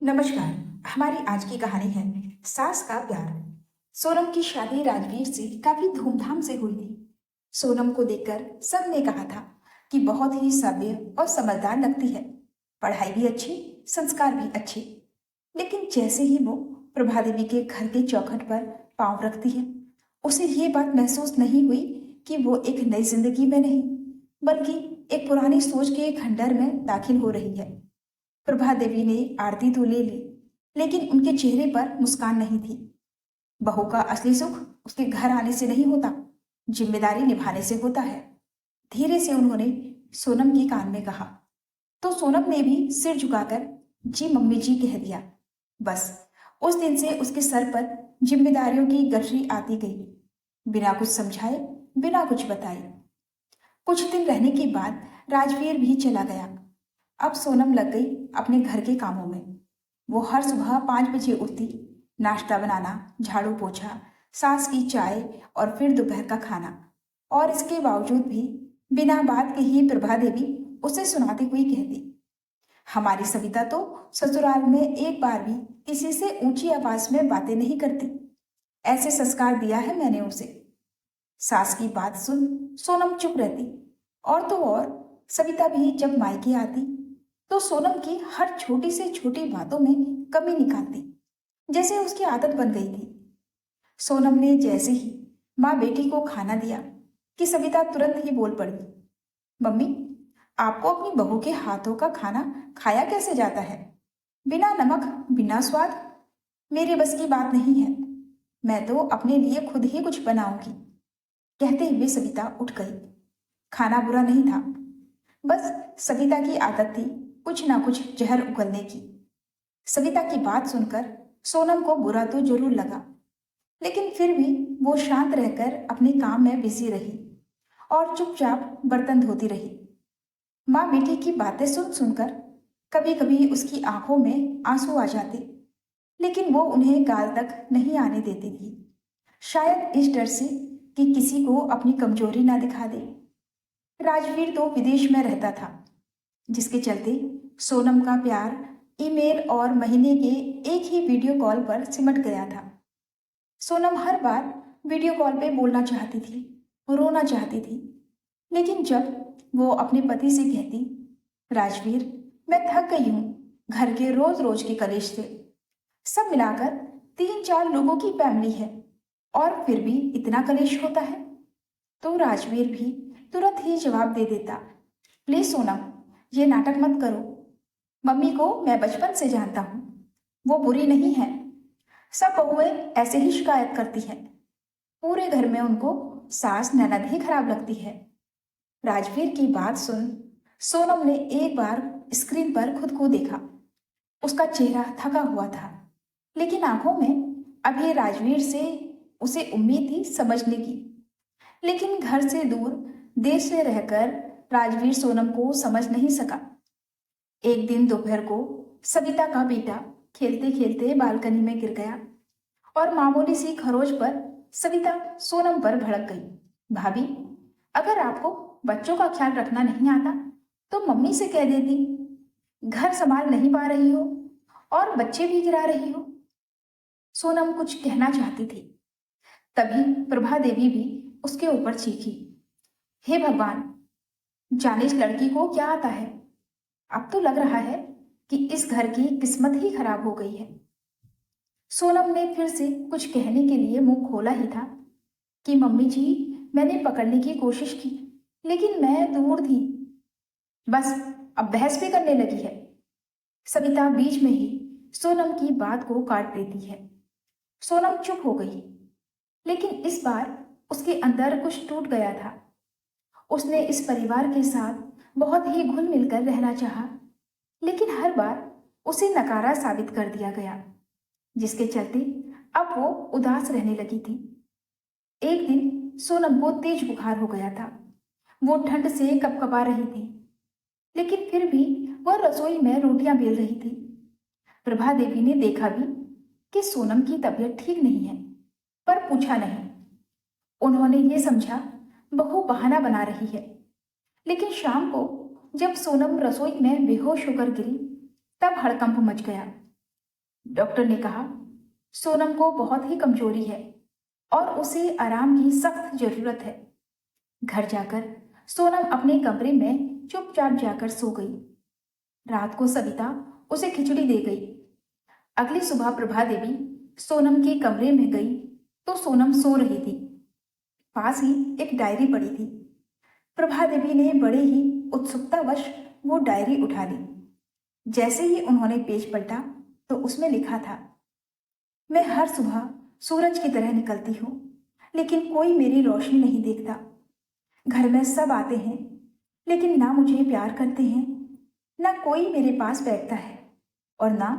नमस्कार। हमारी आज की कहानी है सास का प्यार। सोनम की शादी राजवीर से काफी धूमधाम से हुई थी। सोनम को देखकर सबने कहा था कि बहुत ही सभ्य और समझदार लगती है, पढ़ाई भी अच्छी, संस्कार भी अच्छे। लेकिन जैसे ही वो प्रभा देवी के घर के चौखट पर पांव रखती है, उसे ये बात महसूस नहीं हुई कि वो एक नई जिंदगी में नहीं, बल्कि एक पुरानी सोच के खंडर में दाखिल हो रही है। प्रभा देवी ने आरती तो ले ली, लेकिन उनके चेहरे पर मुस्कान नहीं थी। बहू का असली सुख उसके घर आने से नहीं होता, जिम्मेदारी निभाने से होता है। धीरे से उन्होंने सोनम के कान में कहा, तो सोनम ने भी सिर झुकाकर जी मम्मी जी कह दिया। बस उस दिन से उसके सर पर जिम्मेदारियों की गठरी आती गई, बिना कुछ समझाए, बिना कुछ बताए। कुछ दिन रहने के बाद राजवीर भी चला गया। अब सोनम लग गई अपने घर के कामों में। वो हर सुबह 5 बजे उठती, नाश्ता बनाना, झाड़ू पोछा, सास की चाय और फिर दोपहर का खाना। और इसके बावजूद भी बिना बात के ही प्रभा देवी उसे सुनाती हुई कहती, हमारी सविता तो ससुराल में एक बार भी किसी से ऊंची आवाज में बातें नहीं करती। ऐसे संस्कार दिया है मैंने उसे। सास की बात सुन सोनम चुप रहती। और तो और सविता भी जब मायके आती तो सोनम की हर छोटी से छोटी बातों में कमी निकालती, जैसे उसकी आदत बन गई थी। सोनम ने जैसे ही माँ बेटी को खाना दिया कि सविता तुरंत ही बोल पड़ी, मम्मी, आपको अपनी बहू के हाथों का खाना खाया कैसे जाता है? बिना नमक, बिना स्वाद। मेरे बस की बात नहीं है। मैं तो अपने लिए खुद ही कुछ बनाऊंगी। कहते हुए सविता उठ गई। खाना बुरा नहीं था, बस सविता की आदत थी कुछ ना कुछ जहर उगलने की। सविता की बात सुनकर सोनम को बुरा तो जरूर लगा, लेकिन फिर भी वो शांत रहकर अपने काम में बिजी रही और चुपचाप बर्तन धोती रही। माँ बेटी की बातें सुन सुनकर कभी कभी उसकी आंखों में आंसू आ जाते, लेकिन वो उन्हें गाल तक नहीं आने देती थी। शायद इस डर से कि किसी को अपनी कमजोरी ना दिखा दे। राजवीर तो विदेश में रहता था, जिसके चलते सोनम का प्यार ईमेल और महीने के एक ही वीडियो कॉल पर सिमट गया था। सोनम हर बार वीडियो कॉल पे बोलना चाहती थी, रोना चाहती थी, लेकिन जब वो अपने पति से कहती, राजवीर, मैं थक गई हूँ घर के रोज रोज के कलेश से, सब मिलाकर 3-4 लोगों की फैमिली है और फिर भी इतना कलेश होता है, तो राजवीर भी तुरंत ही जवाब दे देता, प्लीज सोनम, ये नाटक मत करो। मम्मी को मैं बचपन से जानता हूँ, वो बुरी नहीं है। सब बहुएं ऐसे ही शिकायत करती हैं। पूरे घर में उनको सास ननद ही खराब लगती है। राजवीर की बात सुन सोनम ने एक बार स्क्रीन पर खुद को देखा। उसका चेहरा थका हुआ था, लेकिन आंखों में अभी राजवीर से उसे उम्मीद थी समझने की। लेकिन घर से दूर, देश से रहकर राजवीर सोनम को समझ नहीं सका। एक दिन दोपहर को सविता का बेटा खेलते खेलते बालकनी में गिर गया और मामूली सी खरोच पर सविता सोनम पर भड़क गई। भाभी, अगर आपको बच्चों का ख्याल रखना नहीं आता तो मम्मी से कह देती। घर संभाल नहीं पा रही हो और बच्चे भी गिरा रही हो। सोनम कुछ कहना चाहती थी, तभी प्रभा देवी भी उसके ऊपर चीखी, हे भगवान, जाने इस लड़की को क्या आता है। अब तो लग रहा है कि इस घर की किस्मत ही खराब हो गई है। सोनम ने फिर से कुछ कहने के लिए मुंह खोला ही था कि मम्मी जी, मैंने पकड़ने की कोशिश की, लेकिन मैं दूर थी। बस, अब बहस भी करने लगी है। सविता बीच में ही सोनम की बात को काट देती है। सोनम चुप हो गई, लेकिन इस बार उसके अंदर कुछ टूट गया था। उसने इस परिवार के साथ बहुत ही घुल मिलकर रहना चाहा, लेकिन हर बार उसे नकारा साबित कर दिया गया, जिसके चलते अब वो उदास रहने लगी थी। एक दिन सोनम को तेज बुखार हो गया था। वो ठंड से कपकपा रही थी, लेकिन फिर भी वह रसोई में रोटियां बेल रही थी। प्रभा देवी ने देखा भी कि सोनम की तबीयत ठीक नहीं है, पर पूछा नहीं। उन्होंने ये समझा बहू बहाना बना रही है। लेकिन शाम को जब सोनम रसोई में बेहोश होकर गिरी, तब हड़कंप मच गया। डॉक्टर ने कहा, सोनम को बहुत ही कमजोरी है और उसे आराम की सख्त जरूरत है। घर जाकर सोनम अपने कमरे में चुपचाप जाकर सो गई। रात को सविता उसे खिचड़ी दे गई। अगली सुबह प्रभा देवी सोनम के कमरे में गई तो सोनम सो रही थी। पास ही एक डायरी पड़ी थी। प्रभा देवी ने बड़े ही उत्सुकतावश वो डायरी उठा ली। जैसे ही उन्होंने पेज पलटा तो उसमें लिखा था, मैं हर सुबह सूरज की तरह निकलती हूँ, लेकिन कोई मेरी रोशनी नहीं देखता। घर में सब आते हैं, लेकिन ना मुझे प्यार करते हैं, ना कोई मेरे पास बैठता है, और ना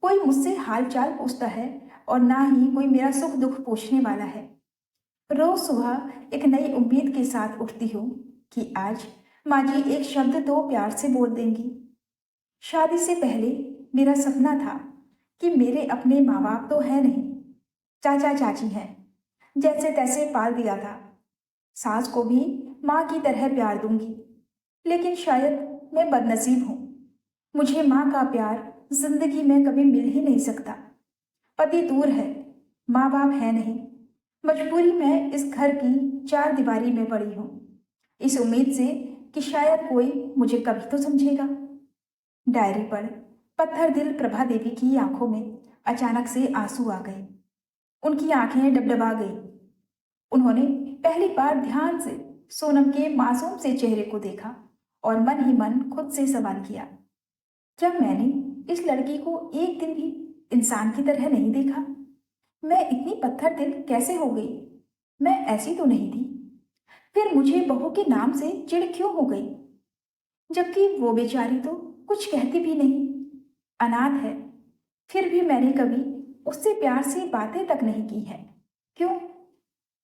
कोई मुझसे हाल चाल पूछता है, और ना ही कोई मेरा सुख दुख पूछने वाला है। रोज सुबह एक नई उम्मीद के साथ उठती हूँ कि आज माँ जी एक शब्द तो प्यार से बोल देंगी। शादी से पहले मेरा सपना था कि मेरे अपने माँ बाप तो है नहीं, चाचा चाची हैं, जैसे तैसे पाल दिया था। सास को भी माँ की तरह प्यार दूंगी, लेकिन शायद मैं बदनसीब हूँ। मुझे माँ का प्यार जिंदगी में कभी मिल ही नहीं सकता। पति दूर है, माँ बाप है नहीं। मजबूरी में इस घर की चार दीवारी में पड़ी हूँ, इस उम्मीद से कि शायद कोई मुझे कभी तो समझेगा। डायरी पर पत्थर दिल प्रभा देवी की आंखों में अचानक से आंसू आ गए। उनकी आंखें डबडबा गई। उन्होंने पहली बार ध्यान से सोनम के मासूम से चेहरे को देखा और मन ही मन खुद से सवाल किया, क्या मैंने इस लड़की को एक दिन भी इंसान की तरह नहीं देखा? मैं इतनी पत्थर दिल कैसे हो गई? मैं ऐसी तो नहीं थी। फिर मुझे बहू के नाम से चिढ़ क्यों हो गई, जबकि वो बेचारी तो कुछ कहती भी नहीं, अनाथ है। फिर भी मैंने कभी उससे प्यार से बातें तक नहीं की है। क्यों?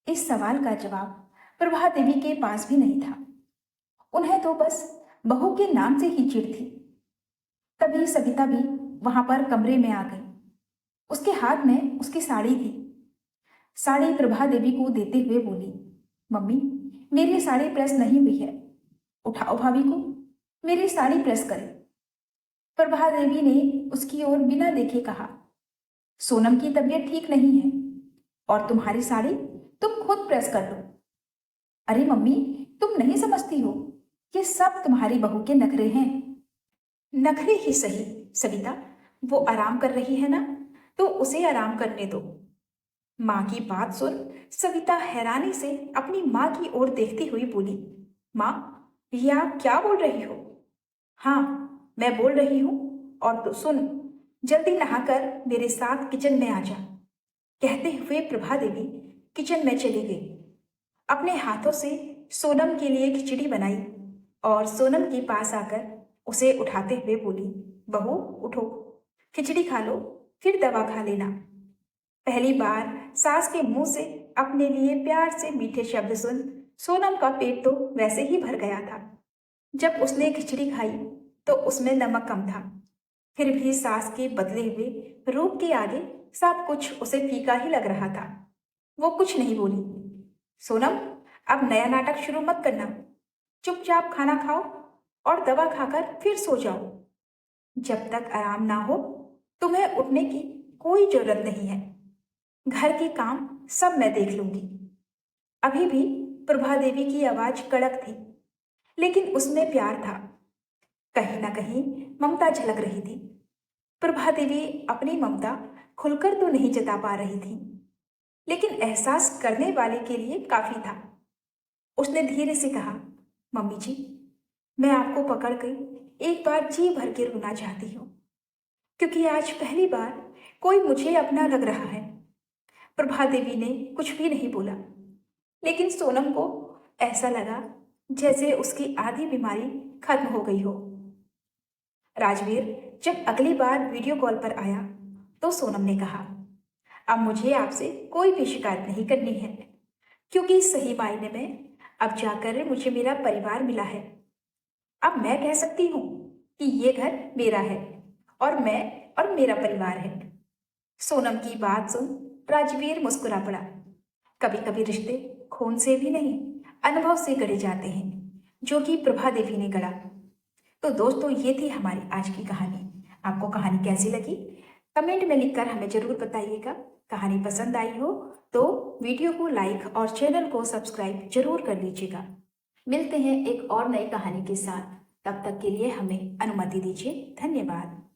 इस सवाल का जवाब प्रभा देवी के पास भी नहीं था। उन्हें तो बस बहू के नाम से ही चिढ़ थी। तभी सविता भी वहां पर कमरे में आ गई। उसके हाथ में उसकी साड़ी थी। साड़ी प्रभा देवी को देते हुए बोली, मम्मी, मेरी साड़ी प्रेस नहीं हुई है, उठाओ भाभी को, मेरी साड़ी प्रेस करें। प्रभा देवी ने उसकी ओर बिना देखे कहा, सोनम की तबीयत ठीक नहीं है और तुम्हारी साड़ी तुम खुद प्रेस कर लो। अरे मम्मी, तुम नहीं समझती हो, ये सब तुम्हारी बहू के नखरे हैं। नखरे ही सही सविता, वो आराम कर रही है ना, तो उसे आराम करने दो। माँ की बात सुन सविता हैरानी से अपनी माँ की ओर देखती हुई बोली, माँ, ये आप क्या बोल रही हो? हाँ, मैं बोल रही हूँ, और तो सुन, जल्दी नहाकर मेरे साथ किचन में आ जा। कहते हुए प्रभा देवी किचन में चली गई। अपने हाथों से सोनम के लिए खिचड़ी बनाई और सोनम के पास आकर उसे उठाते हुए बोली, बहू उठो, खिचड़ी खा लो, फिर दवा खा लेना। पहली बार सास के मुंह से अपने लिए प्यार से मीठे शब्द सुन सोनम का पेट तो वैसे ही भर गया था। जब उसने खिचड़ी खाई तो उसमें नमक कम था। फिर भी सास के बदले हुए रूप के आगे सब कुछ उसे फीका ही लग रहा था। वो कुछ नहीं बोली। सोनम, अब नया नाटक शुरू मत करना, चुपचाप खाना खाओ और दवा खाकर फिर सो जाओ। जब तक आराम ना हो तुम्हें उठने की कोई जरूरत नहीं है। घर के काम सब मैं देख लूंगी। अभी भी प्रभा देवी की आवाज कड़क थी, लेकिन उसमें प्यार था। कहीं ना कहीं ममता झलक रही थी। प्रभा देवी अपनी ममता खुलकर तो नहीं जता पा रही थी, लेकिन एहसास करने वाले के लिए काफी था। उसने धीरे से कहा, मम्मी जी, मैं आपको पकड़ कर एक बार जी भर के रोना चाहती हूँ, क्योंकि आज पहली बार कोई मुझे अपना लग रहा है। प्रभा देवी ने कुछ भी नहीं बोला, लेकिन सोनम को ऐसा लगा जैसे उसकी आधी बीमारी खत्म हो गई हो। राजवीर जब अगली बार वीडियो कॉल पर आया तो सोनम ने कहा, अब मुझे आपसे कोई भी शिकायत नहीं करनी है, क्योंकि सही मायने में अब जाकर मुझे मेरा परिवार मिला है। अब मैं कह सकती हूँ कि ये घर मेरा है और मैं और मेरा परिवार है। सोनम की बात सुन राजवीर मुस्कुरा पड़ा। कभी कभी रिश्ते खून से भी नहीं, अनुभव से गढ़े जाते हैं, जो कि प्रभा देवी ने गढ़ा। तो दोस्तों, ये थी हमारी आज की कहानी। आपको कहानी कैसी लगी कमेंट में लिखकर हमें जरूर बताइएगा। कहानी पसंद आई हो तो वीडियो को लाइक और चैनल को सब्सक्राइब जरूर कर लीजिएगा। मिलते हैं एक और नई कहानी के साथ। तब तक के लिए हमें अनुमति दीजिए। धन्यवाद।